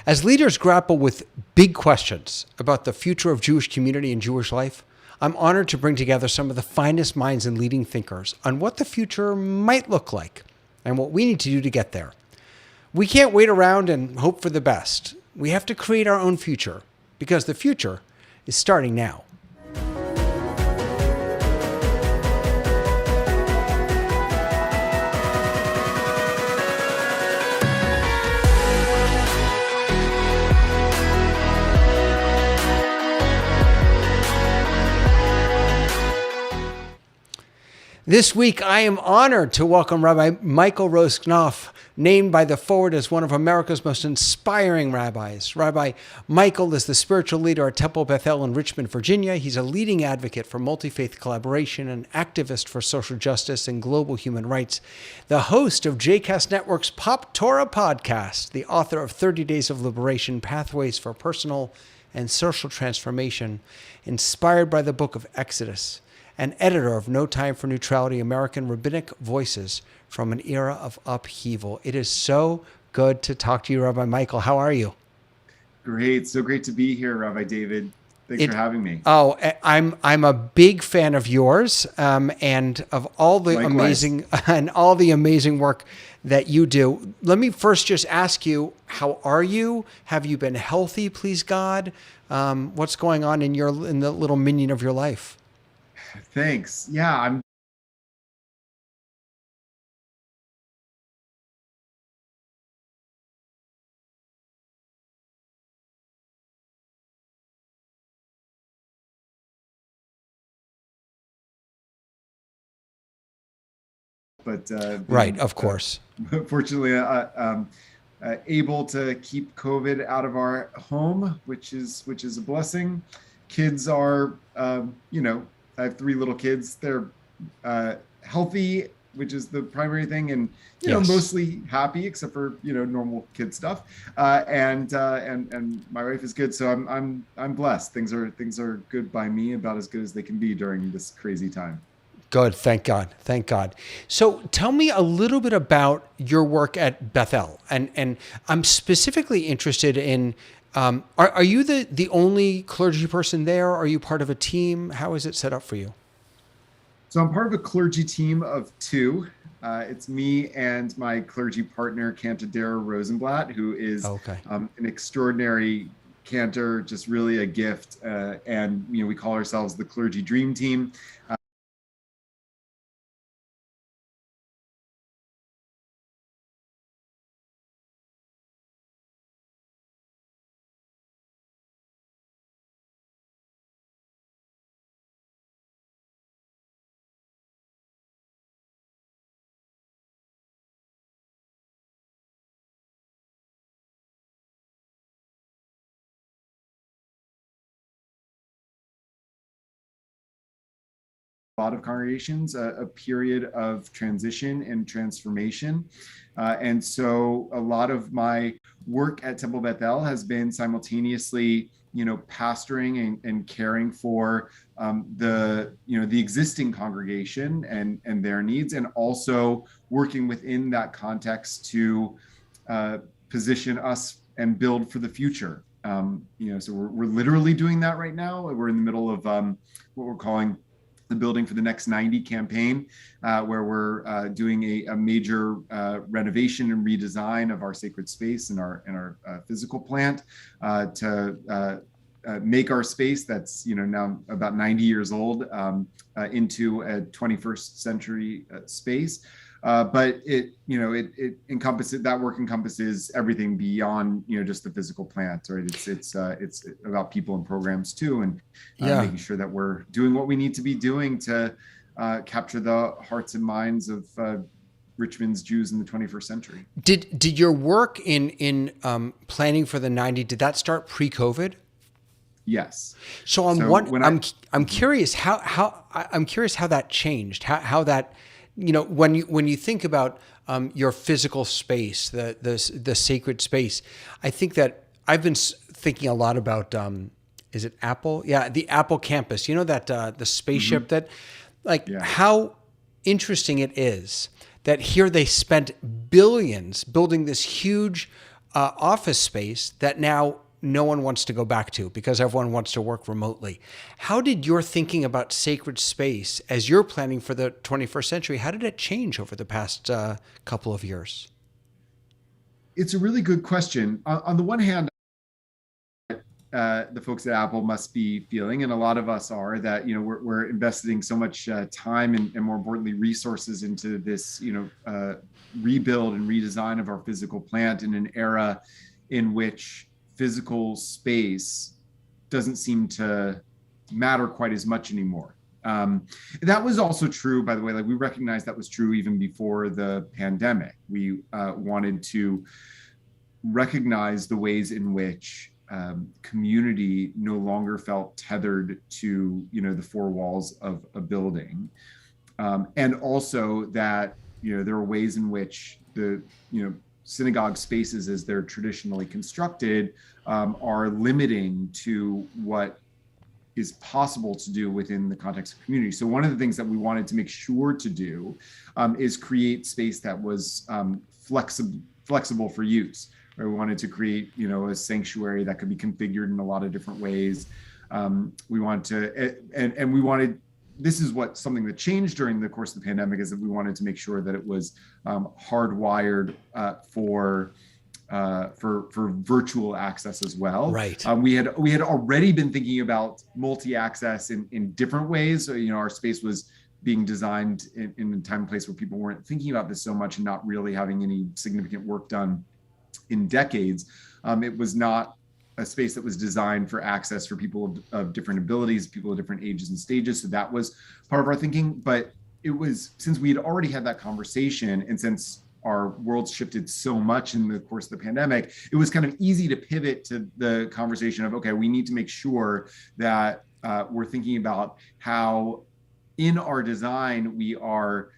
As leaders grapple with big questions about the future of Jewish community and Jewish life, I'm honored to bring together some of the finest minds and leading thinkers on what the future might look like and what we need to do to get there. We can't wait around and hope for the best. We have to create our own future because the future is starting now. This week, I am honored to welcome Rabbi Michael Knopf, named by the Forward as one of America's most inspiring rabbis. Rabbi Michael is the spiritual leader at Temple Bethel in Richmond, Virginia. He's a leading advocate for multi-faith collaboration, an activist for social justice and global human rights, the host of JCast Network's Pop Torah podcast, the author of 30 Days of Liberation, Pathways for Personal and Social Transformation, inspired by the book of Exodus, and editor of No Time for Neutrality, American Rabbinic Voices from an Era of Upheaval. It is so good to talk to you, Rabbi Michael. How are you? Great. So great to be here, Rabbi David. Thanks for having me. Oh, I'm a big fan of yours and of all the amazing work that you do. Let me first just ask you, how are you? Have you been healthy, please God? What's going on in the little minion of your life? Thanks. Yeah, I'm right, of course. Fortunately, able to keep COVID out of our home, which is a blessing. Kids are, I have 3 little kids. They're healthy, which is the primary thing, and mostly happy, except for normal kid stuff. And my wife is good, so I'm blessed. Things are good by me, about as good as they can be during this crazy time. Good, thank God. So tell me a little bit about your work at Bethel, and I'm specifically interested in. Are you the only clergy person there? Are you part of a team? How is it set up for you? So I'm part of a clergy team of 2. It's me and my clergy partner, Cantor Rosenblatt, who is an extraordinary cantor, just really a gift. And we call ourselves the Clergy Dream Team. Lot of congregations, a period of transition and transformation. And so a lot of my work at Temple Bethel has been simultaneously, pastoring and caring for the existing congregation and their needs, and also working within that context to position us and build for the future. So we're literally doing that right now. We're in the middle of what we're calling the Building for the Next 90 campaign, where we're doing a major renovation and redesign of our sacred space and our physical plant to make our space that's now about 90 years old into a 21st century space. But it encompasses, that work encompasses everything beyond just the physical plant, right? It's about people and programs too, and making sure that we're doing what we need to be doing to capture the hearts and minds of Richmond's Jews in the 21st century. Did your work in planning for the 90, did that start pre-COVID? Yes. So I'm curious how that changed, how that. When you think about your physical space, the sacred space, I think that I've been thinking a lot about is it Apple? Yeah, the Apple campus. That the spaceship that, how interesting it is that here they spent billions building this huge office space that now no one wants to go back to because everyone wants to work remotely. How did your thinking about sacred space as you're planning for the 21st century, how did it change over the past couple of years? It's a really good question. On the one hand, the folks at Apple must be feeling, and a lot of us are, that we're investing so much time and more importantly resources into this rebuild and redesign of our physical plant in an era in which physical space doesn't seem to matter quite as much anymore. That was also true, by the way. Like, we recognized that was true even before the pandemic. We wanted to recognize the ways in which community no longer felt tethered to the four walls of a building, and also that there are ways in which the synagogue spaces as they're traditionally constructed are limiting to what is possible to do within the context of community. So one of the things that we wanted to make sure to do is create space that was flexible for use. Right? We wanted to create a sanctuary that could be configured in a lot of different ways. We want to, and we wanted, this is something that changed during the course of the pandemic, is that we wanted to make sure that it was hardwired for virtual access as well. Right. We had already been thinking about multi-access in different ways. So, our space was being designed in a time and place where people weren't thinking about this so much and not really having any significant work done in decades. It was not a space that was designed for access for people of different abilities, people of different ages and stages. So that was part of our thinking. But it was, since we had already had that conversation, and since our world shifted so much in the course of the pandemic, it was kind of easy to pivot to the conversation of, okay, we need to make sure that we're thinking about how in our design we are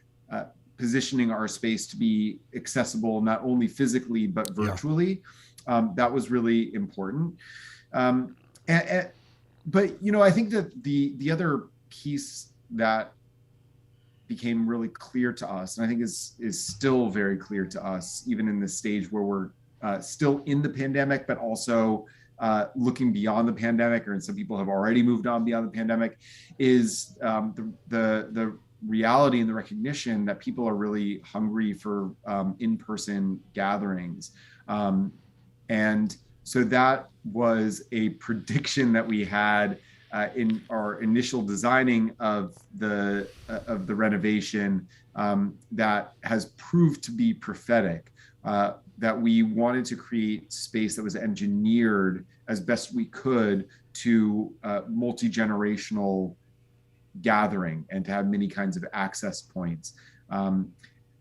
positioning our space to be accessible not only physically but virtually. That was really important. But I think that the other piece that became really clear to us, and I think is still very clear to us, even in this stage where we're still in the pandemic, but also looking beyond the pandemic, or some people have already moved on beyond the pandemic, is the reality and the recognition that people are really hungry for in-person gatherings. And so that was a prediction that we had in our initial designing of the renovation, that has proved to be prophetic, that we wanted to create space that was engineered as best we could to multi-generational gathering and to have many kinds of access points.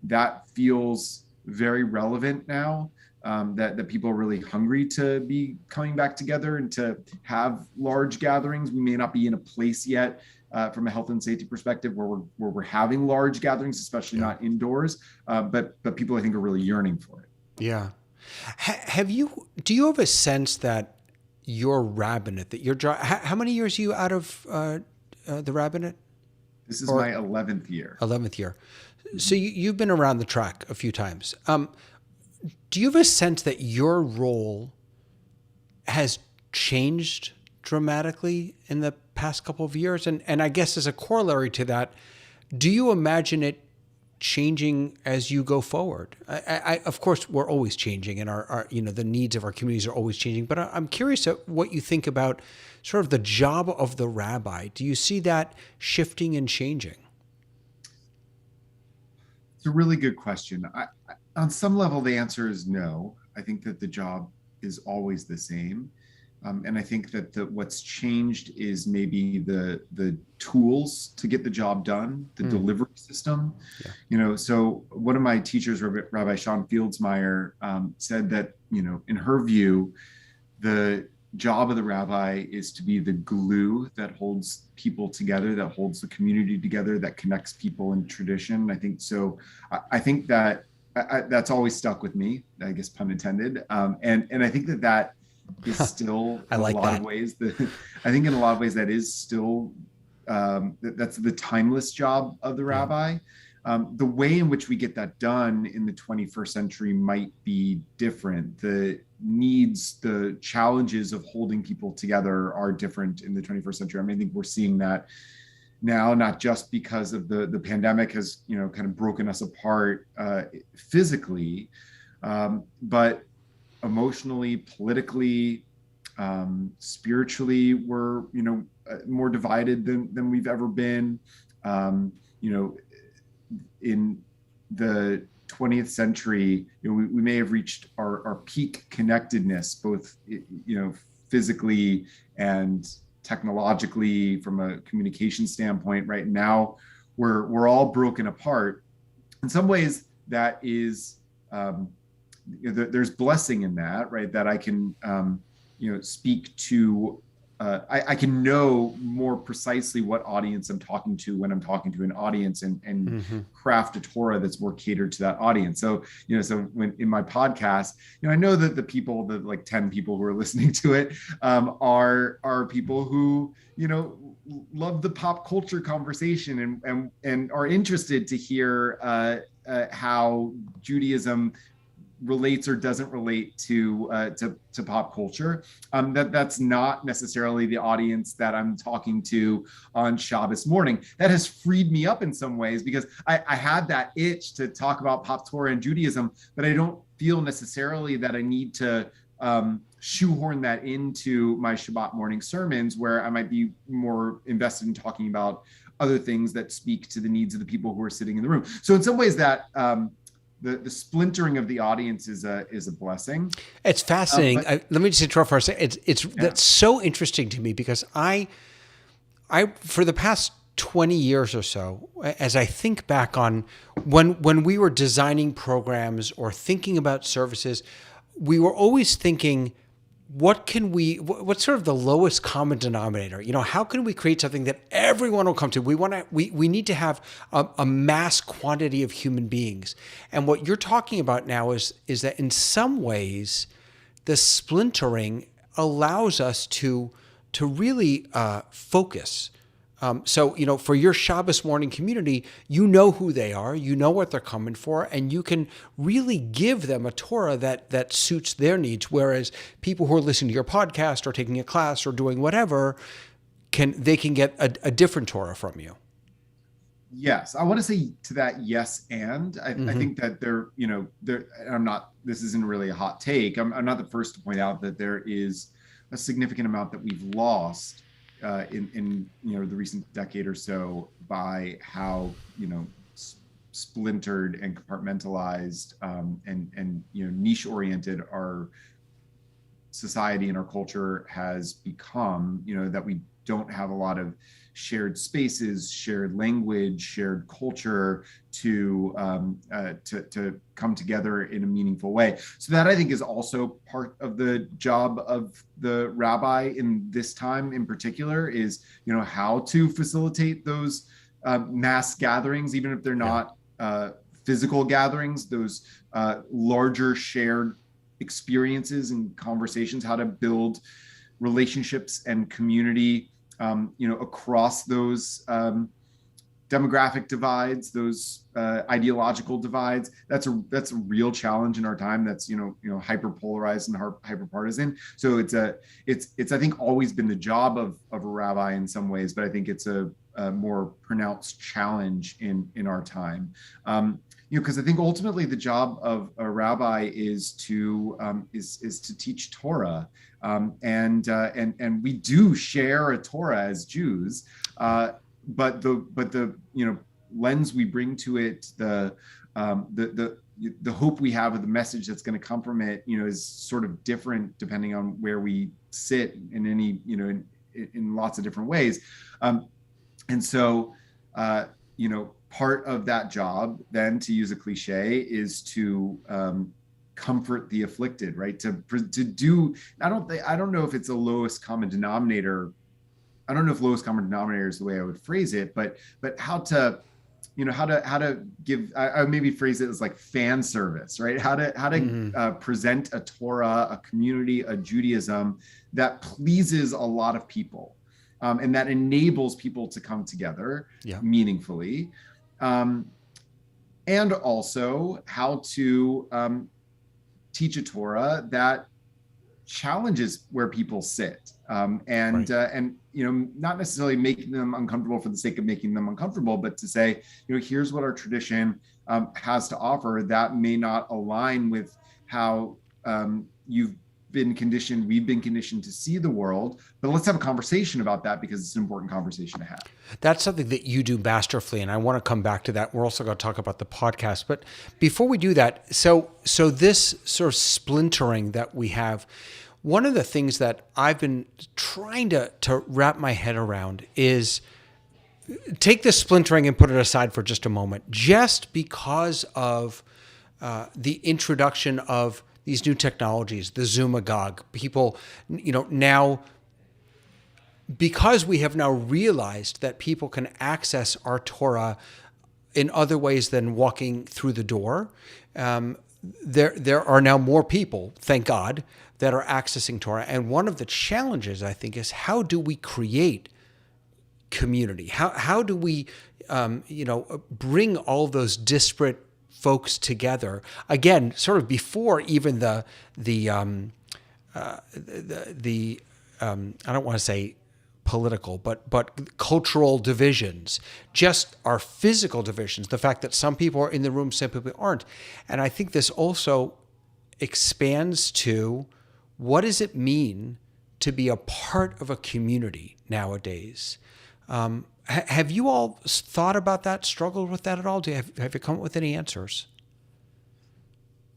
That feels very relevant now. That people are really hungry to be coming back together and to have large gatherings. We may not be in a place yet from a health and safety perspective where we're having large gatherings, especially not indoors. But people, I think, are really yearning for it. Yeah. Do you have a sense that your rabbinate, that your job, how many years are you out of the rabbinate? This is my 11th year. 11th year. So you've been around the track a few times. Do you have a sense that your role has changed dramatically in the past couple of years? And I guess as a corollary to that, do you imagine it changing as you go forward? Of course, we're always changing, and our the needs of our communities are always changing. But I'm curious at what you think about sort of the job of the rabbi. Do you see that shifting and changing? It's a really good question. On some level, the answer is no. I think that the job is always the same. And I think that what's changed is maybe the tools to get the job done, the delivery system. Yeah. So one of my teachers, Rabbi Sean Fieldsmeyer, said that, in her view, the job of the rabbi is to be the glue that holds people together, that holds the community together, that connects people in tradition. I think so. I think that that's always stuck with me, I guess, pun intended. And I think that is still in a lot of ways. I think in a lot of ways that is still that's the timeless job of the rabbi. The way in which we get that done in the 21st century might be different. The needs, the challenges of holding people together are different in the 21st century. I mean, I think we're seeing that now, not just because of the pandemic has, kind of broken us apart physically, but emotionally, politically, spiritually, we're, more divided than we've ever been. In the 20th century, we may have reached our peak connectedness, both, physically and technologically from a communication standpoint. Right now, we're all broken apart. In some ways, that is, there's blessing in that, right? That I can, speak to. I can know more precisely what audience I'm talking to when I'm talking to an audience, and craft a Torah that's more catered to that audience. So, so when in my podcast, I know that the people, the like 10 people who are listening to it, are people who, love the pop culture conversation and are interested to hear how Judaism relates or doesn't relate to pop culture. That's not necessarily the audience that I'm talking to on Shabbos morning. That has freed me up in some ways, because I had that itch to talk about pop Torah and Judaism, but I don't feel necessarily that I need to shoehorn that into my Shabbat morning sermons, where I might be more invested in talking about other things that speak to the needs of the people who are sitting in the room. So in some ways that the splintering of the audience is a blessing. It's fascinating. Let me just interrupt for a second. That's so interesting to me, because I for the past 20 years or so, as I think back on when we were designing programs or thinking about services, we were always thinking, what's sort of the lowest common denominator? How can we create something that everyone will come to? We need to have a mass quantity of human beings. And what you're talking about now is that in some ways, the splintering allows us to really focus. So, for your Shabbos morning community, you know who they are, you know what they're coming for, and you can really give them a Torah that suits their needs. Whereas people who are listening to your podcast or taking a class or doing whatever, can get a different Torah from you. Yes, I want to say to that, yes, and I think that this isn't really a hot take. I'm not the first to point out that there is a significant amount that we've lost in the recent decade or so by how splintered and compartmentalized and niche oriented our society and our culture has become. That we don't have a lot of shared spaces, shared language, shared culture to come together in a meaningful way. So that, I think, is also part of the job of the rabbi in this time in particular, is how to facilitate those mass gatherings, even if they're not physical gatherings, those larger shared experiences and conversations, how to build relationships and community across those demographic divides, those ideological divides. That's a real challenge in our time. That's hyper polarized and hyper partisan. So it's I think always been the job of a rabbi in some ways, but I think it's a more pronounced challenge in our time. Because I think ultimately the job of a rabbi is to teach Torah, and we do share a Torah as Jews, but the lens we bring to it, the hope we have of the message that's going to come from it, is sort of different depending on where we sit in any in lots of different ways, and so part of that job, then, to use a cliche, is to comfort the afflicted, right? To do. I don't know if it's a lowest common denominator. I don't know if lowest common denominator is the way I would phrase it, but how to give. I would maybe phrase it as like fan service, right? How to present a Torah, a community, a Judaism that pleases a lot of people, and that enables people to come together meaningfully. and also how to teach a Torah that challenges where people sit, Right. and not necessarily making them uncomfortable for the sake of making them uncomfortable, but to say, here's what our tradition has to offer that may not align with how we've been conditioned to see the world, but let's have a conversation about that because it's an important conversation to have. That's something that you do masterfully, and I want to come back to that. We're also going to talk about the podcast, but before we do that, so this sort of splintering that we have, one of the things that I've been trying to wrap my head around is take this splintering and put it aside for just a moment. Just because of the introduction of these new technologies, the Zoomagog, people, now because we have now realized that people can access our Torah in other ways than walking through the door, there are now more people, thank God, that are accessing Torah. And one of the challenges, I think, is how do we create community? How do we, bring all those disparate folks together again, sort of before even the I don't want to say political, but cultural divisions, just our physical divisions, the fact that some people are in the room, some people aren't. And I think this also expands to what does it mean to be a part of a community nowadays? Have you all thought about that, struggled with that at all? Have you come up with any answers?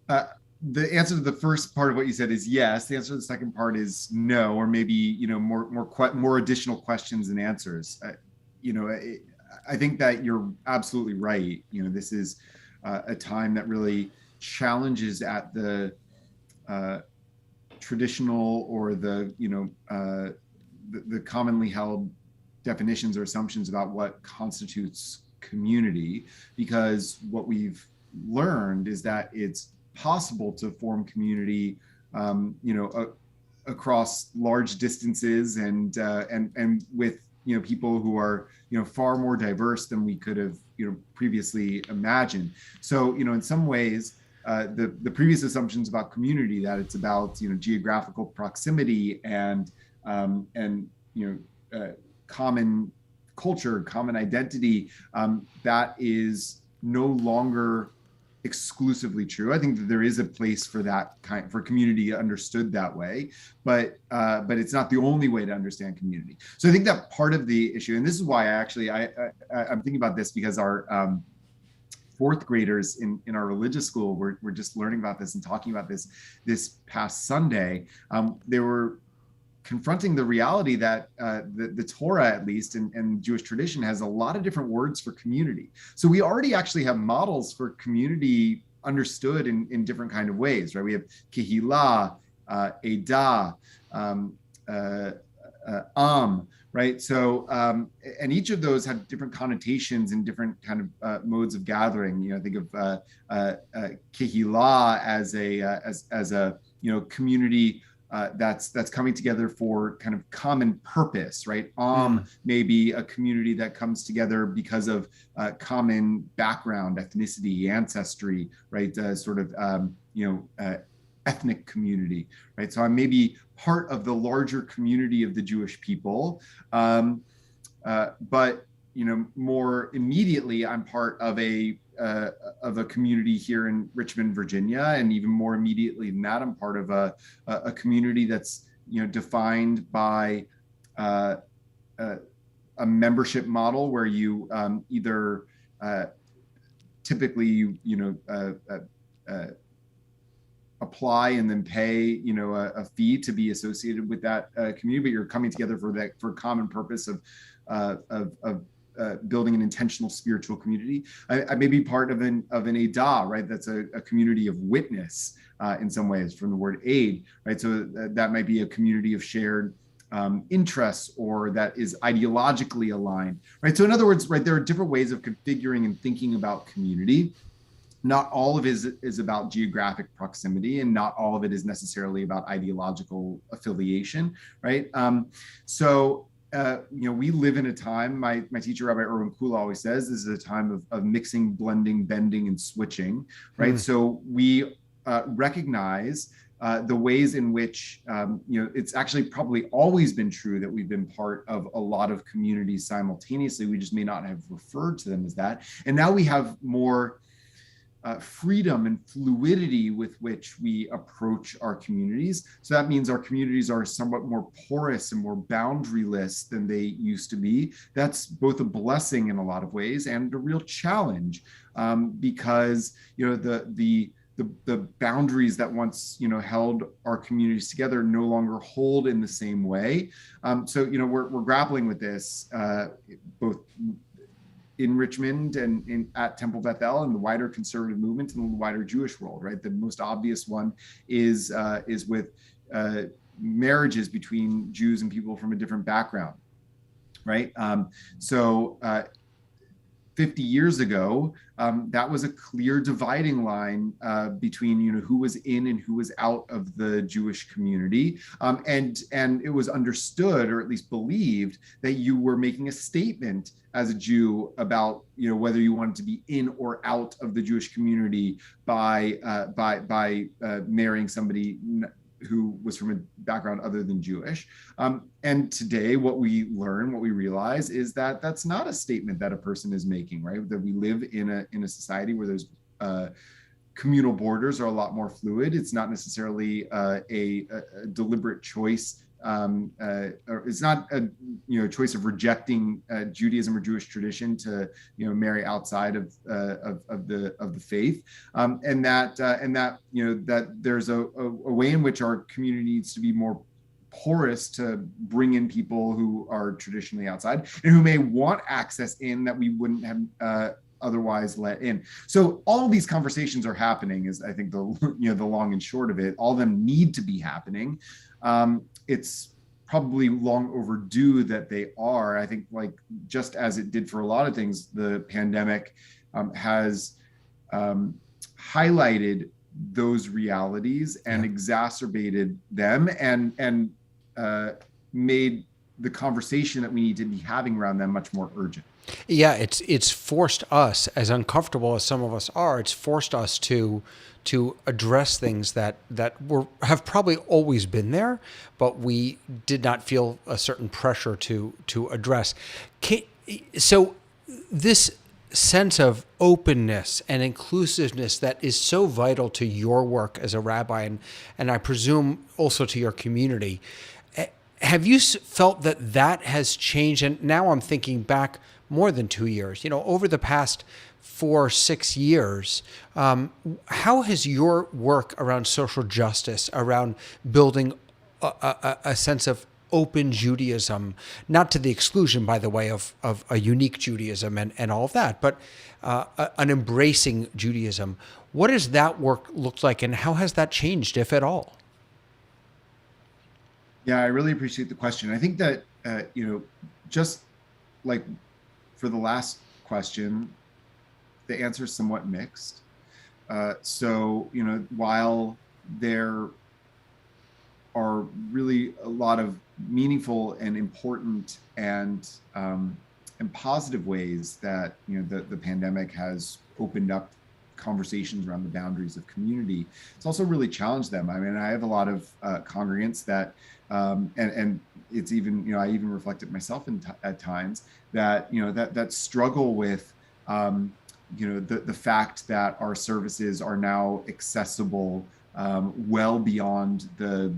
Uh, the answer to the first part of what you said is yes. The answer to the second part is no, or maybe more additional questions and answers. I think that you're absolutely right. This is a time that really challenges at the traditional or the commonly held definitions or assumptions about what constitutes community, because what we've learned is that it's possible to form community, across large distances and with people who are far more diverse than we could have previously imagined. So in some ways, the previous assumptions about community, that it's about geographical proximity and common culture, common identity, that is no longer exclusively true. I think that there is a place for that for community understood that way, but it's not the only way to understand community. So I think that part of the issue, and this is why I'm thinking about this, because our fourth graders in our religious school were just learning about this and talking about this past Sunday. They were confronting the reality that the Torah, at least, and Jewish tradition, has a lot of different words for community. So we already actually have models for community understood in different kind of ways, right? We have Kehillah, Edah, Am, right? So, and each of those have different connotations and different kind of modes of gathering. Think of Kehillah as a community that's coming together for kind of common purpose, right? Maybe a community that comes together because of common background, ethnicity, ancestry, right? Ethnic community, right? So I'm maybe part of the larger community of the Jewish people, but more immediately, I'm part of a community here in Richmond, Virginia, and even more immediately than that, I'm part of a community that's defined by a membership model where you either typically apply and then pay a fee to be associated with that community, but you're coming together for a common purpose of building an intentional spiritual community. I may be part of an Edah, right? That's a community of witness in some ways, from the word aid, right? So that might be a community of shared interests, or that is ideologically aligned, right? So in other words, right, there are different ways of configuring and thinking about community. Not all of it is about geographic proximity, and not all of it is necessarily about ideological affiliation, right? we live in a time, my teacher, Rabbi Erwin Kula, always says, this is a time of mixing, blending, bending, and switching, right? So we recognize the ways in which, it's actually probably always been true that we've been part of a lot of communities simultaneously. We just may not have referred to them as that. And now we have more freedom and fluidity with which we approach our communities. So that means our communities are somewhat more porous and more boundaryless than they used to be. That's both a blessing in a lot of ways and a real challenge, because the boundaries that once held our communities together no longer hold in the same way. So we're grappling with this both in Richmond and at Temple Beth El and the wider conservative movement and the wider Jewish world, right? The most obvious one is with marriages between Jews and people from a different background, right? 50 years ago, that was a clear dividing line between who was in and who was out of the Jewish community, and it was understood, or at least believed, that you were making a statement as a Jew about whether you wanted to be in or out of the Jewish community by marrying somebody who was from a background other than Jewish. And today, what we realize is that that's not a statement that a person is making, right? That we live in a society where there's communal borders are a lot more fluid. It's not necessarily a deliberate choice. Or it's not a choice of rejecting Judaism or Jewish tradition to marry outside of the faith, and that there's a way in which our community needs to be more porous to bring in people who are traditionally outside and who may want access in that we wouldn't have otherwise let in. So all of these conversations are happening, is I think the long and short of it. All of them need to be happening. It's probably long overdue that they are. I think, like, just as it did for a lot of things, the pandemic has highlighted those realities and exacerbated them and made the conversation that we need to be having around them much more urgent. Yeah, it's forced us, as uncomfortable as some of us are, it's forced us to address things that have probably always been there, but we did not feel a certain pressure to address. So this sense of openness and inclusiveness that is so vital to your work as a rabbi, and I presume also to your community, have you felt that has changed? And now I'm thinking back more than 2 years, over the past 4-6 years, how has your work around social justice, around building a sense of open Judaism, not to the exclusion, by the way, of a unique Judaism and all of that, but an embracing Judaism, what does that work look like, and how has that changed, if at all? Yeah, I really appreciate the question. I think that, just like for the last question, the answer is somewhat mixed. So, while there are really a lot of meaningful and important and positive ways that, the pandemic has opened up conversations around the boundaries of community, it's also really challenged them. I mean, I have a lot of congregants that, and it's even, I even reflect it myself at times that, that struggle with, the fact that our services are now accessible well beyond the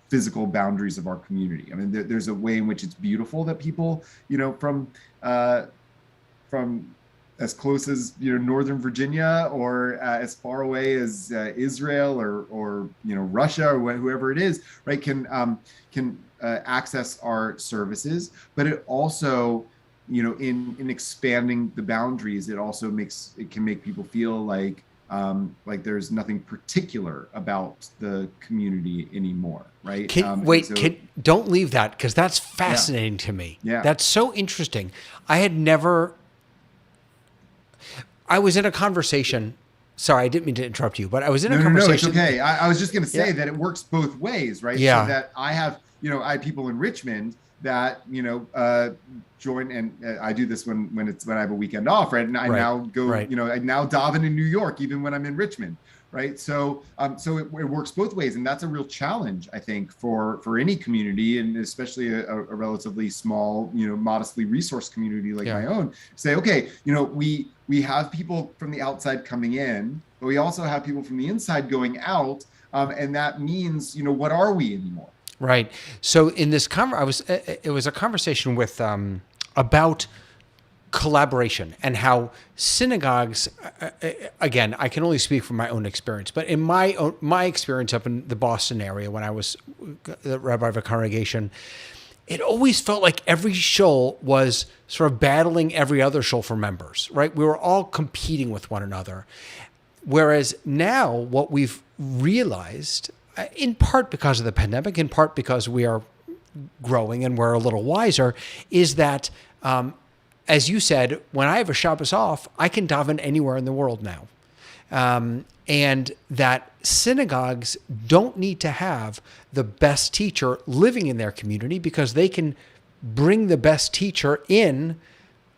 physical boundaries of our community. I mean, there's a way in which it's beautiful that people, from as close as Northern Virginia or as far away as Israel or Russia or whoever it is, right, can access our services. But it also, in expanding the boundaries, it also can make people feel like there's nothing particular about the community anymore, right? Don't leave that, because that's fascinating to me. Yeah, that's so interesting. I was in a conversation. Sorry, I didn't mean to interrupt you, but I was in a conversation. No, it's okay. I was just going to say that it works both ways, right? Yeah. So that I have, I have people in Richmond that join, and I do this when I have a weekend off, right? And I now go, I now daven in New York even when I'm in Richmond, right? So it works both ways, and that's a real challenge, I think, for any community, and especially a relatively small, modestly resourced community like my own. Say, okay, we have people from the outside coming in, but we also have people from the inside going out, and that means, what are we anymore? Right. So in this it was a conversation with about collaboration and how synagogues, again, I can only speak from my own experience, but in my experience up in the Boston area when I was the rabbi of a congregation, it always felt like every shul was sort of battling every other shul for members, right? We were all competing with one another. Whereas now what we've realized, in part because of the pandemic, in part because we are growing and we're a little wiser, is that, as you said, when I have a Shabbos off, I can daven anywhere in the world now. And that synagogues don't need to have the best teacher living in their community, because they can bring the best teacher in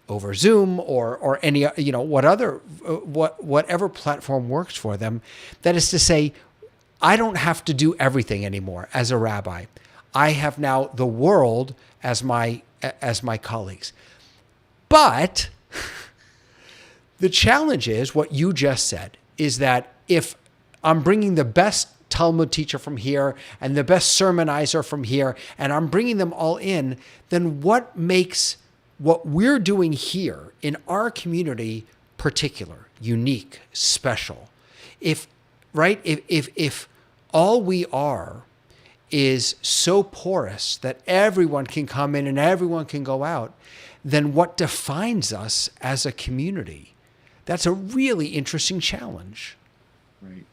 over Zoom or any, whatever platform works for them. That is to say, I don't have to do everything anymore as a rabbi. I have now the world as my colleagues. But the challenge is what you just said, is that if I'm bringing the best Talmud teacher from here and the best sermonizer from here, and I'm bringing them all in, then what makes what we're doing here in our community particular, unique, special? If all we are is so porous that everyone can come in and everyone can go out, then what defines us as a community? That's a really interesting challenge. Right.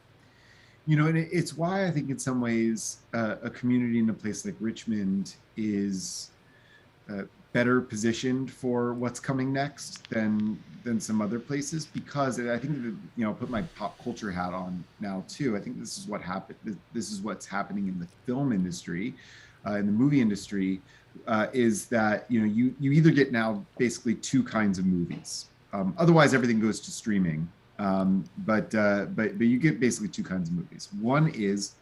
And it's why I think in some ways a community in a place like Richmond is better positioned for what's coming next than some other places, because I think that, I'll put my pop culture hat on now too. I think this is what happened. This is what's happening in the film industry, in the movie industry, is that you either get now basically two kinds of movies. Otherwise, everything goes to streaming. But you get basically two kinds of movies. One is,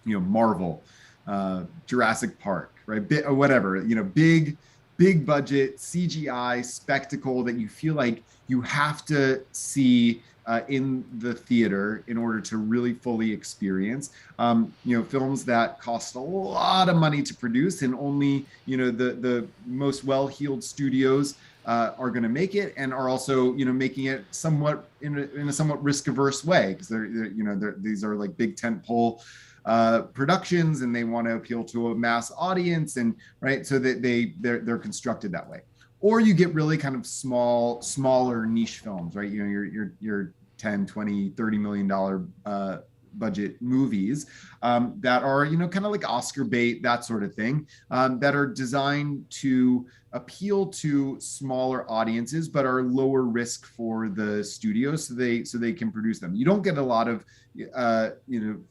Marvel, Jurassic Park, right? Whatever, big budget CGI spectacle that you feel like you have to see in the theater in order to really fully experience. Films that cost a lot of money to produce, and only the most well-heeled studios are going to make it, and are also making it somewhat in a somewhat risk-averse way, because these are like big tentpole productions, and they want to appeal to a mass audience, and right, so that they're constructed that way. Or you get really kind of smaller niche films, right? Your 10, 20, $30 million budget movies that are kind of like Oscar bait, that sort of thing, that are designed to appeal to smaller audiences, but are lower risk for the studios, so they can produce them. You don't get a lot of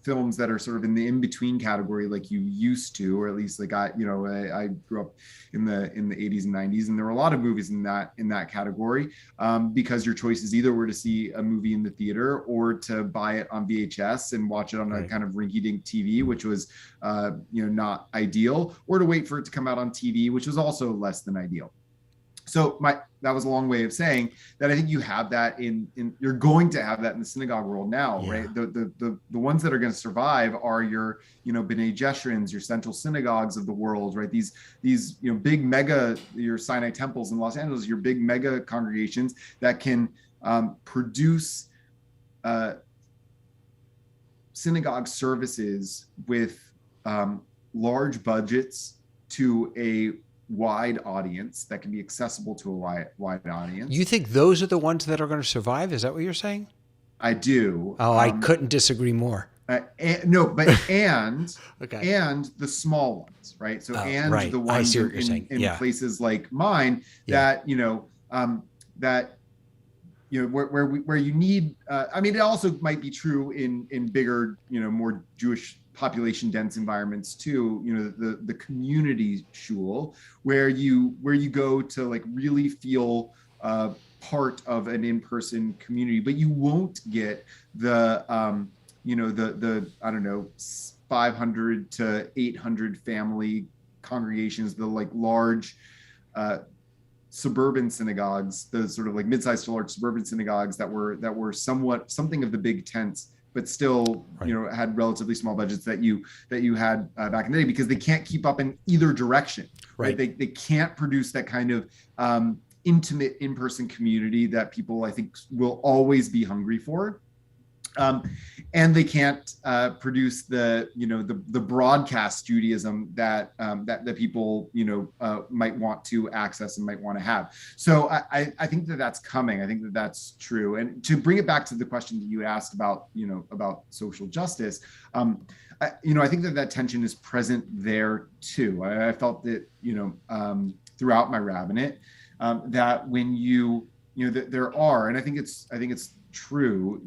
films that are sort of in the in-between category like you used to, or at least like I grew up in the 80s and 90s, and there were a lot of movies in that category, because your choices either were to see a movie in the theater or to buy it on VHS and watch it on a kind of rinky-dink TV, which was not ideal, or to wait for it to come out on TV, which was also less than ideal. So that was a long way of saying that I think you have that you're going to have that in the synagogue world now, right? The ones that are going to survive are your, B'nai Jeshurins, your central synagogues of the world, right? These big mega, your Sinai temples in Los Angeles, your big mega congregations that can produce synagogue services with large budgets to a wide audience that can be accessible to a wide audience. You think those are the ones that are going to survive? Is that what you're saying? I do. Oh, I couldn't disagree more. And the small ones, right? So the ones in places like mine that where you need. I mean, it also might be true in bigger, more Jewish population dense environments too, the community shul, where you go to like really feel part of an in-person community, but you won't get the the I don't know, 500 to 800 family congregations, the like large suburban synagogues, the sort of like mid-sized to large suburban synagogues that were somewhat something of the big tents, but still, right, had relatively small budgets that you had back in the day, because they can't keep up in either direction. Right? They can't produce that kind of intimate in-person community that people, I think, will always be hungry for. And they can't produce the broadcast Judaism that people might want to access and might want to have. So I think that's coming. I think that's true. And to bring it back to the question that you asked about social justice, I think that tension is present there too. I felt that throughout my rabbinate, that when that there are, and I think it's true,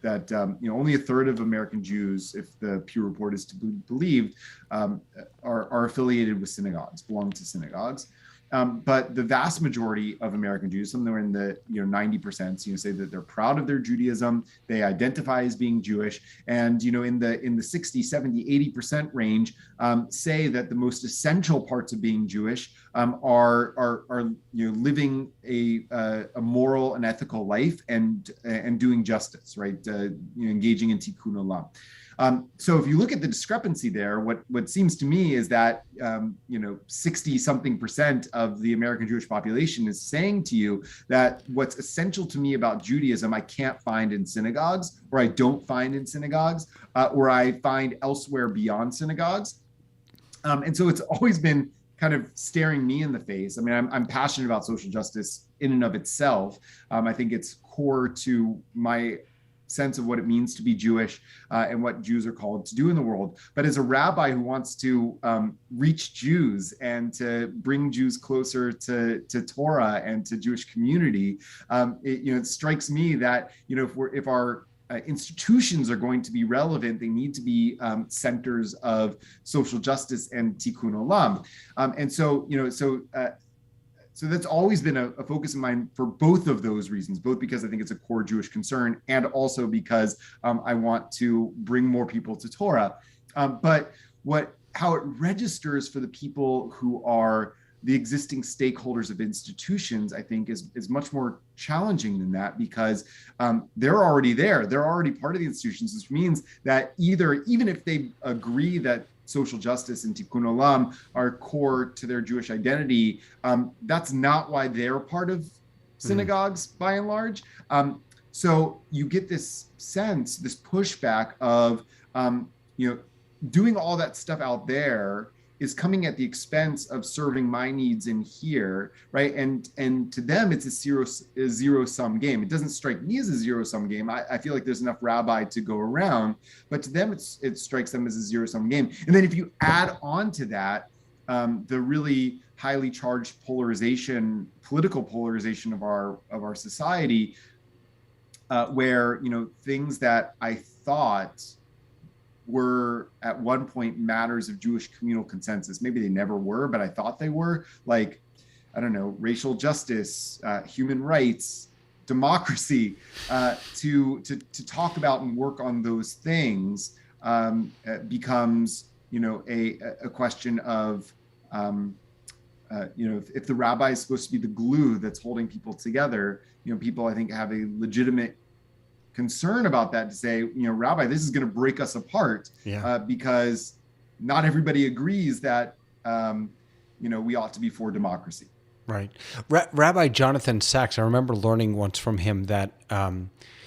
that only a third of American Jews, if the Pew Report is to be believed, are affiliated with synagogues, belong to synagogues. But the vast majority of American Jews, somewhere in the 90%, say that they're proud of their Judaism, they identify as being Jewish, and in the 60, 70, 80% range, say that the most essential parts of being Jewish are living a moral and ethical life and doing justice, right? Engaging in tikkun olam. So if you look at the discrepancy there, what seems to me is that 60-something% of the American Jewish population is saying to you that what's essential to me about Judaism I can't find in synagogues, or I don't find in synagogues, or I find elsewhere beyond synagogues. And so it's always been kind of staring me in the face. I mean, I'm passionate about social justice in and of itself. I think it's core to my sense of what it means to be Jewish and what Jews are called to do in the world. But as a rabbi who wants to reach Jews and to bring Jews closer to Torah and to Jewish community, it strikes me that if our institutions are going to be relevant, they need to be centers of social justice and tikkun olam. And so So that's always been a focus of mine for both of those reasons, both because I think it's a core Jewish concern and also because I want to bring more people to Torah. But how it registers for the people who are the existing stakeholders of institutions, I think is much more challenging than that, because they're already there. They're already part of the institutions, which means that even if they agree that social justice and tikkun olam are core to their Jewish identity, that's not why they're part of synagogues by and large. So you get this sense, this pushback of, doing all that stuff out there is coming at the expense of serving my needs in here, right? And to them, it's a zero-sum game. It doesn't strike me as a zero-sum game. I feel like there's enough rabbi to go around, but to them, it strikes them as a zero-sum game. And then if you add on to that, the really highly charged political polarization of our society, where things that I thought were at one point matters of Jewish communal consensus. Maybe they never were, but I thought they were, like, I don't know, racial justice, human rights, democracy, to talk about and work on those things becomes, a question of, if the rabbi is supposed to be the glue that's holding people together, people, I think, have a legitimate concern about that, to say, Rabbi, this is going to break us apart, because not everybody agrees that, we ought to be for democracy. Right. Rabbi Jonathan Sachs, I remember learning once from him that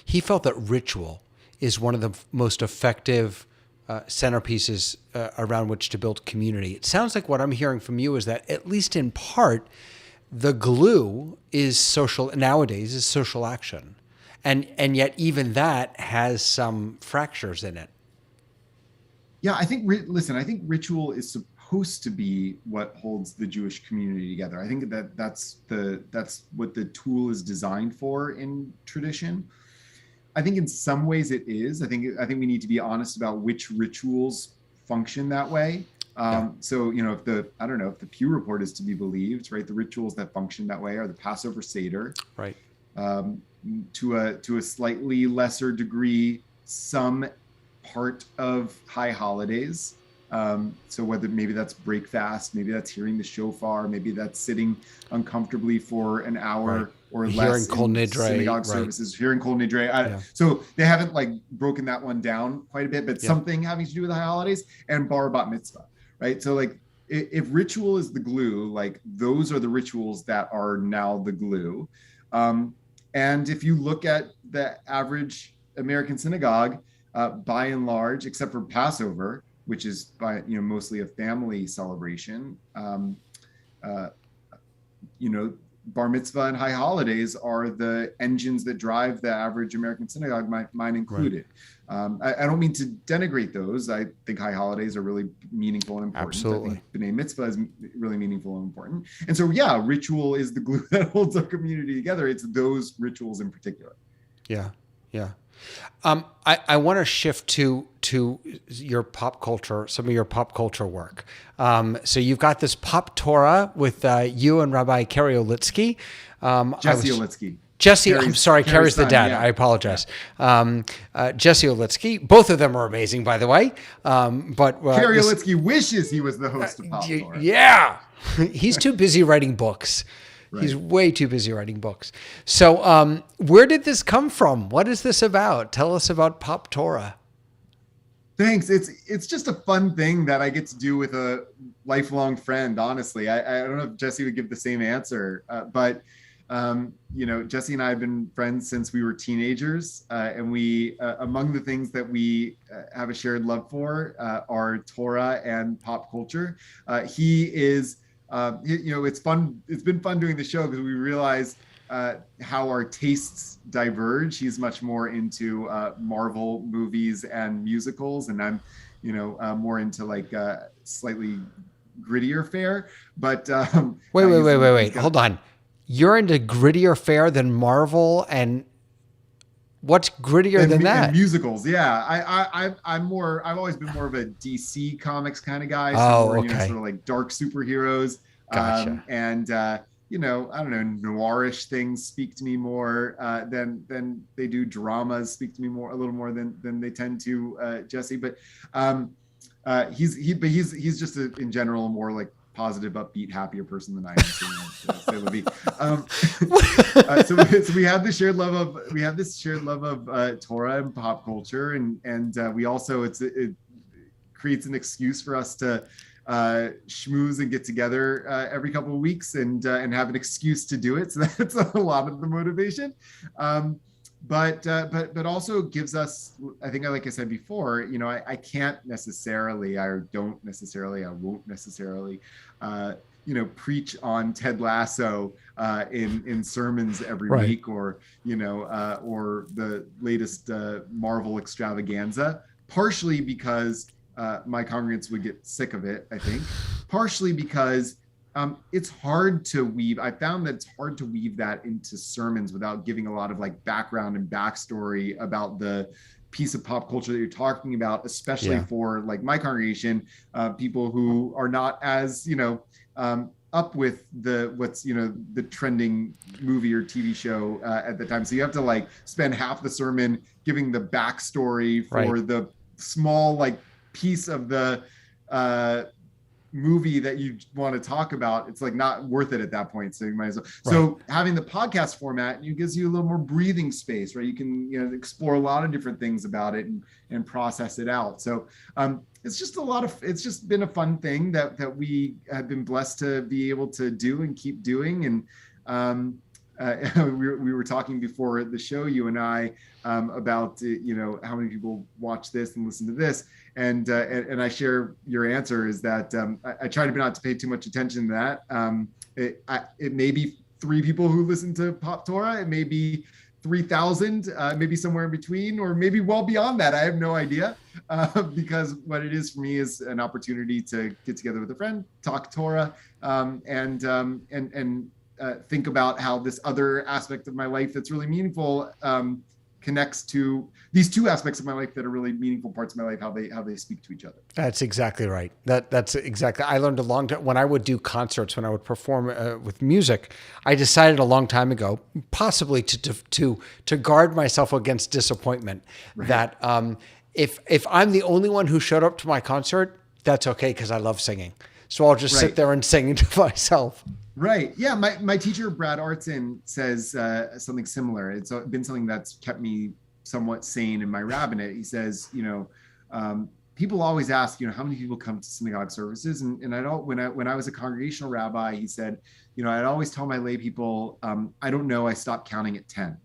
he felt that ritual is one of the most effective centerpieces around which to build community. It sounds like what I'm hearing from you is that, at least in part, the glue is social action. And yet even that has some fractures in it. Yeah, I think ritual is supposed to be what holds the Jewish community together. I think that's what the tool is designed for in tradition. I think in some ways it is. I think we need to be honest about which rituals function that way. Yeah. So, if the Pew Report is to be believed, right, the rituals that function that way are the Passover Seder, Right. um, to a slightly lesser degree, some part of high holidays. So whether maybe that's break fast, maybe that's hearing the shofar, maybe that's sitting uncomfortably for an hour Right. or Hearing less Kol in Nidre, synagogue right. services, hearing Kol Nidre. Yeah. So they haven't like broken that one down quite a bit, but Yeah. something having to do with the high holidays and bar bat mitzvah, right? So like if ritual is the glue, like those are the rituals that are now the glue. And if you look at the average American synagogue, by and large, except for Passover, which is mostly a family celebration, bar mitzvah and high holidays are the engines that drive the average American synagogue, mine included. Right. I don't mean to denigrate those. I think high holidays are really meaningful and important. Absolutely. I think B'nai Mitzvah is really meaningful and important. And so, ritual is the glue that holds our community together. It's those rituals in particular. Yeah, yeah. I want to shift to your pop culture, some of your pop culture work. So you've got this Pop Torah with you and Rabbi Kerry Olitsky. Jesse Olitsky. Jesse, I'm sorry, Kerry's the dad. Yeah. I apologize. Jesse Olitsky. Both of them are amazing, by the way. But Kerry Olitsky wishes he was the host of Pop Torah. Yeah, he's too busy writing books. Right. He's way too busy writing books. So where did this come from? What is this about? Tell us about Pop Torah. Thanks. It's just a fun thing that I get to do with a lifelong friend, honestly. I don't know if Jesse would give the same answer, but Jesse and I have been friends since we were teenagers. And we, among the things that we have a shared love for are Torah and pop culture. He is... it's fun. It's been fun doing the show because we realize how our tastes diverge. He's much more into Marvel movies and musicals, and I'm, more into like slightly grittier fare. But wait. Hold on. You're into grittier fare than Marvel, and what's grittier than that? And musicals, yeah. I've always been more of a DC Comics kind of guy. Okay. Sort of like dark superheroes. Gotcha. I don't know, noirish things speak to me more than they do. Dramas speak to me a little more than they tend to, Jesse. But he's just in general a more like positive, upbeat, happier person than I am. So we have this shared love of Torah and pop culture, and we also it creates an excuse for us to schmooze and get together every couple of weeks and have an excuse to do it. So that's a lot of the motivation. But also gives us, I think, like I said before, I can't necessarily, I won't necessarily, preach on Ted Lasso in sermons every week, or the latest Marvel extravaganza, partially because my congregants would get sick of it, I think, partially because it's hard to weave. I found that it's hard to weave that into sermons without giving a lot of like background and backstory about the piece of pop culture that you're talking about, especially for like my congregation, people who are not as, up with the trending movie or TV show at the time. So you have to like spend half the sermon giving the backstory for the small like piece of the movie that you want to talk about. It's like not worth it at that point, so you might as well. So having the podcast format gives you a little more breathing space, right? You can explore a lot of different things about it and process it out. So it's just been a fun thing that we have been blessed to be able to do and keep doing. And we were talking before the show, you and I, about how many people watch this and listen to this, and I share your answer is that I try to not to pay too much attention to that. It may be 3 people who listen to Pop Torah, it may be 3,000, maybe somewhere in between, or maybe well beyond that. I have no idea, because what it is for me is an opportunity to get together with a friend, talk Torah, and think about how this other aspect of my life that's really meaningful connects to these two aspects of my life that are really meaningful parts of my life, how they speak to each other. That's exactly right. That's exactly. I learned a long time when I would do concerts, when I would perform with music. I decided a long time ago, possibly to guard myself against disappointment, Right. that if I'm the only one who showed up to my concert, that's okay because I love singing. So I'll just sit Right. there and sing to myself. Right. Yeah. My teacher, Brad Artson, says something similar. It's been something that's kept me somewhat sane in my rabbinate. He says, people always ask, how many people come to synagogue services? And I don't, when I was a congregational rabbi, he said, I'd always tell my lay people, I don't know, I stopped counting at 10.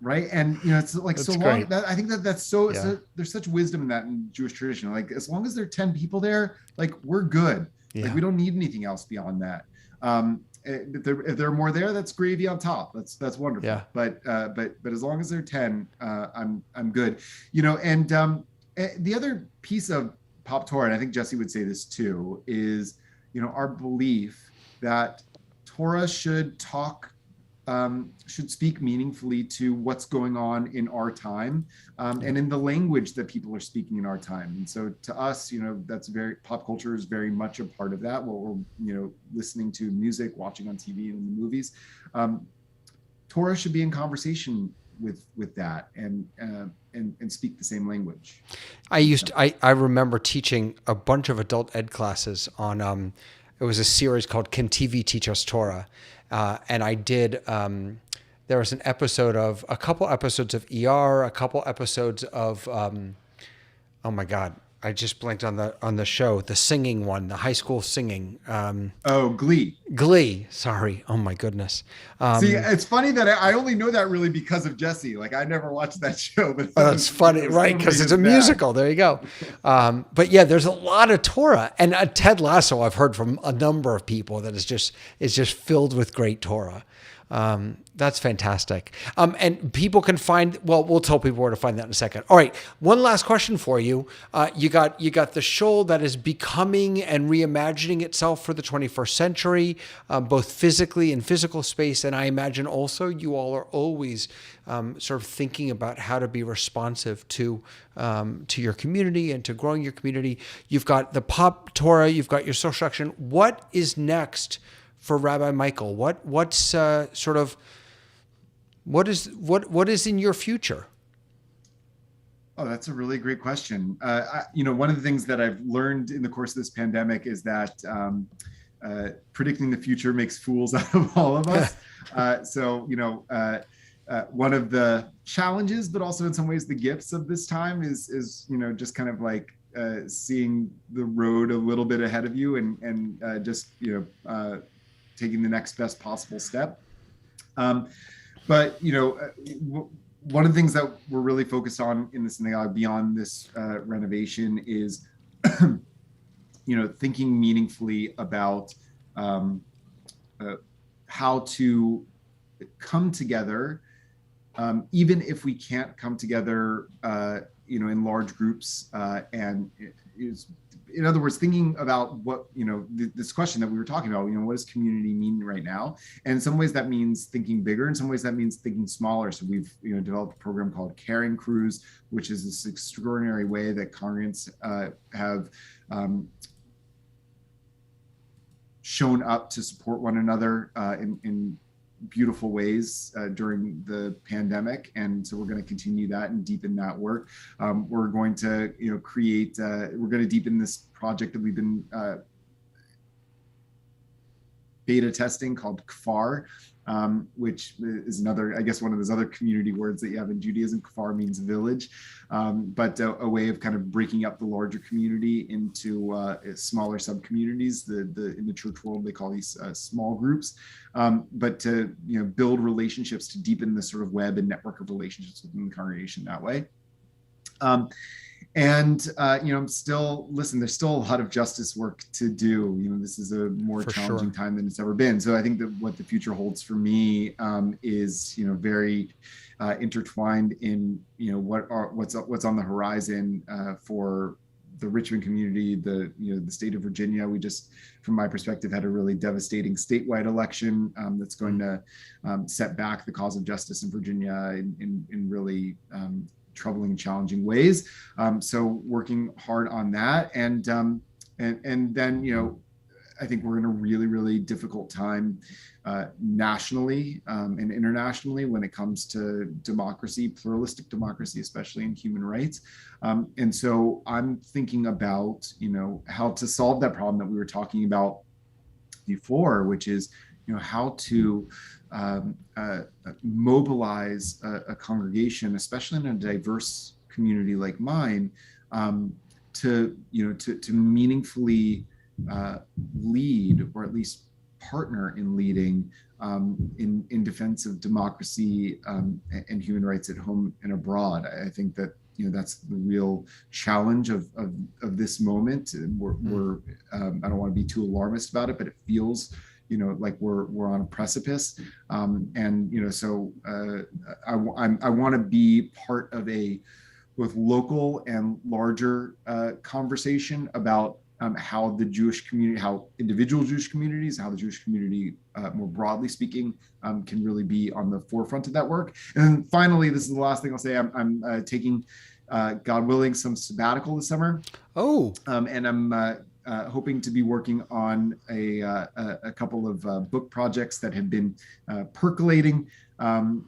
Right. And, it's like, That's so long great. that I think that's so, Yeah. so there's such wisdom in that in Jewish tradition. Like, as long as there are 10 people there, like, we're good. Yeah. Like, we don't need anything else beyond that. If there are more there, that's gravy on top. That's wonderful. Yeah. But as long as there are 10, I'm good. And the other piece of Pop Torah, and I think Jesse would say this too, is our belief that Torah should speak meaningfully to what's going on in our time, and in the language that people are speaking in our time. And so to us, that's pop culture is very much a part of that. What we're, listening to music, watching on TV and in the movies. Torah should be in conversation with that and speak the same language. I remember teaching a bunch of adult ed classes on, it was a series called Can TV Teach Us Torah? And I did, there was a couple episodes of ER, a couple episodes of, oh my God, I just blanked on the show, the singing one, the high school singing. Glee. Glee, sorry. Oh my goodness. See, it's funny that I only know that really because of Jesse. Like, I never watched that show, but that's funny, right? Because it's a musical. There you go. But yeah, there's a lot of Torah, and Ted Lasso, I've heard from a number of people that is just filled with great Torah. That's fantastic. And people can find, well, we'll tell people where to find that in a second. All right. One last question for you. You got the shul that is becoming and reimagining itself for the 21st century, both physically in physical space. And I imagine also you all are always sort of thinking about how to be responsive to your community and to growing your community. You've got the Pop Torah, you've got your social action. What is next for Rabbi Michael? What's what is in your future? Oh, that's a really great question. One of the things that I've learned in the course of this pandemic is that predicting the future makes fools out of all of us. One of the challenges, but also in some ways the gifts of this time is just kind of like seeing the road a little bit ahead of you and taking the next best possible step. But one of the things that we're really focused on in the synagogue beyond this renovation is, thinking meaningfully about how to come together, even if we can't come together, in large groups, and in other words, thinking about what, this question that we were talking about, what does community mean right now? And in some ways that means thinking bigger. In some ways that means thinking smaller. So we've, developed a program called Caring Crews, which is this extraordinary way that congregants have shown up to support one another in beautiful ways during the pandemic. And so we're going to continue that and deepen that work. We're going to, we're going to deepen this project that we've been beta testing called Kfar, which is another, I guess, one of those other community words that you have in Judaism. Kfar means village, but a way of kind of breaking up the larger community into smaller sub-communities. In the church world, they call these small groups, but to build relationships to deepen the sort of web and network of relationships within the congregation that way. There's still a lot of justice work to do. This is a more challenging time than it's ever been. So I think that what the future holds for me is, very intertwined in, what's on the horizon for the Richmond community, the state of Virginia. We just, from my perspective, had a really devastating statewide election that's going to set back the cause of justice in Virginia in really troubling, challenging ways. So working hard on that, and then I think we're in a really, really difficult time nationally and internationally when it comes to democracy, pluralistic democracy, especially in human rights. And so I'm thinking about, how to solve that problem that we were talking about before, which is, how to mobilize a congregation, especially in a diverse community like mine, to meaningfully lead, or at least partner in leading in defense of democracy and human rights at home and abroad. I think that that's the real challenge of this moment. We're I don't want to be too alarmist about it, but it feels like we're on a precipice, and so I want to be part of a both local and larger conversation about how the Jewish community, how individual Jewish communities, how the Jewish community, more broadly speaking, can really be on the forefront of that work. And then finally, this is the last thing I'll say. I'm taking, God willing, some sabbatical this summer. Oh. And I'm hoping to be working on a couple of book projects that have been percolating. One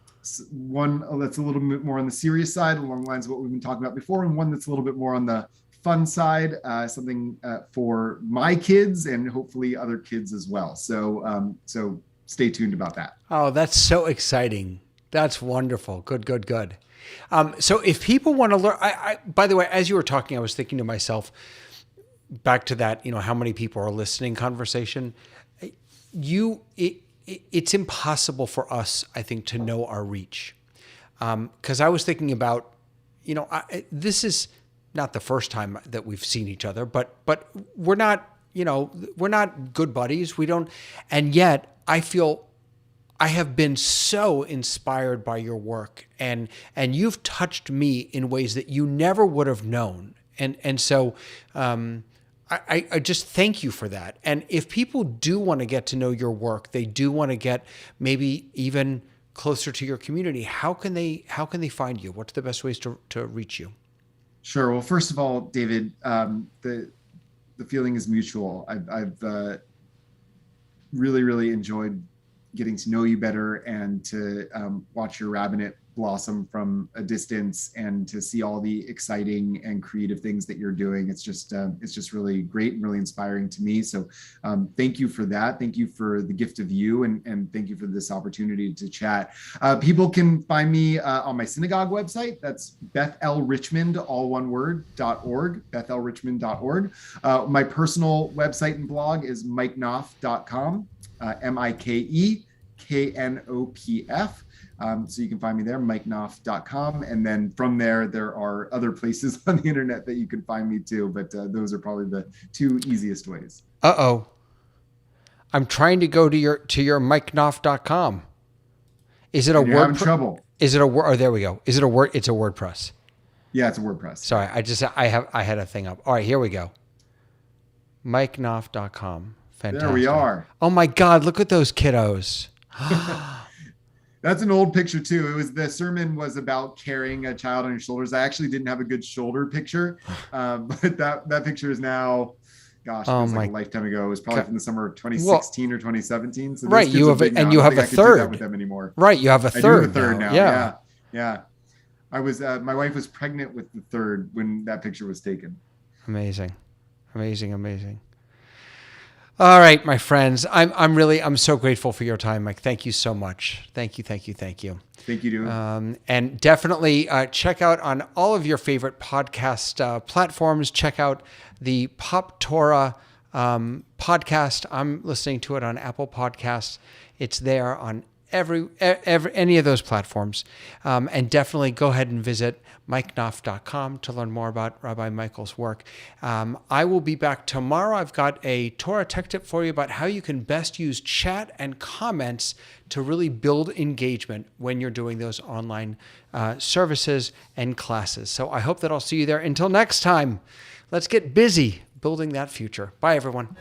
that's a little bit more on the serious side, along the lines of what we've been talking about before, and one that's a little bit more on the fun side, something for my kids and hopefully other kids as well. So stay tuned about that. Oh, that's so exciting. That's wonderful. Good. So if people want to learn, by the way, as you were talking, I was thinking to myself, back to that, how many people are listening conversation. It's impossible for us, I think, to know our reach. Because I was thinking about, this is not the first time that we've seen each other, but we're not good buddies. We don't, and yet I feel I have been so inspired by your work, and you've touched me in ways that you never would have known. And so I just thank you for that. And if people do want to get to know your work, they do want to get maybe even closer to your community, how can they find you? What's the best ways to reach you? Sure. Well, first of all, David, the feeling is mutual. I've really, really enjoyed getting to know you better and to watch your rabbinate blossom from a distance and to see all the exciting and creative things that you're doing. It's just really great and really inspiring to me. So thank you for that. Thank you for the gift of you, and thank you for this opportunity to chat. People can find me on my synagogue website. That's bethelrichmond, all one word, .org, bethelrichmond.org. My personal website and blog is mikeknopf.com, MikeKnopf. So you can find me there, mikeknopf.com. And then from there are other places on the internet that you can find me too. But those are probably the two easiest ways. Uh-oh. I'm trying to go to your mikeknopf.com. Is it a You're having trouble. Is it a word? Oh, there we go. Is it a word? It's a WordPress. Yeah, it's a WordPress. Sorry, I had a thing up. All right, here we go. mikeknopf.com. Fantastic. There we are. Oh my God, look at those kiddos. That's an old picture too. The sermon was about carrying a child on your shoulders. I actually didn't have a good shoulder picture, but that picture is now, gosh, it was like a lifetime ago. It was probably from the summer of 2016 or 2017. So right, you have a third. I with them anymore. Right, you have a third. I do have a third now. Yeah. I was. My wife was pregnant with the third when that picture was taken. Amazing. All right, my friends. I'm so grateful for your time, Mike. Thank you so much. Thank you. Thank you, dude. And definitely check out on all of your favorite podcast platforms. Check out the Pop Torah podcast. I'm listening to it on Apple Podcasts. It's there on every any of those platforms. And definitely go ahead and visit mikeknopf.com to learn more about Rabbi Michael's work. I will be back tomorrow. I've got a Torah tech tip for you about how you can best use chat and comments to really build engagement when you're doing those online services and classes. So I hope that I'll see you there. Until next time, let's get busy building that future. Bye, everyone.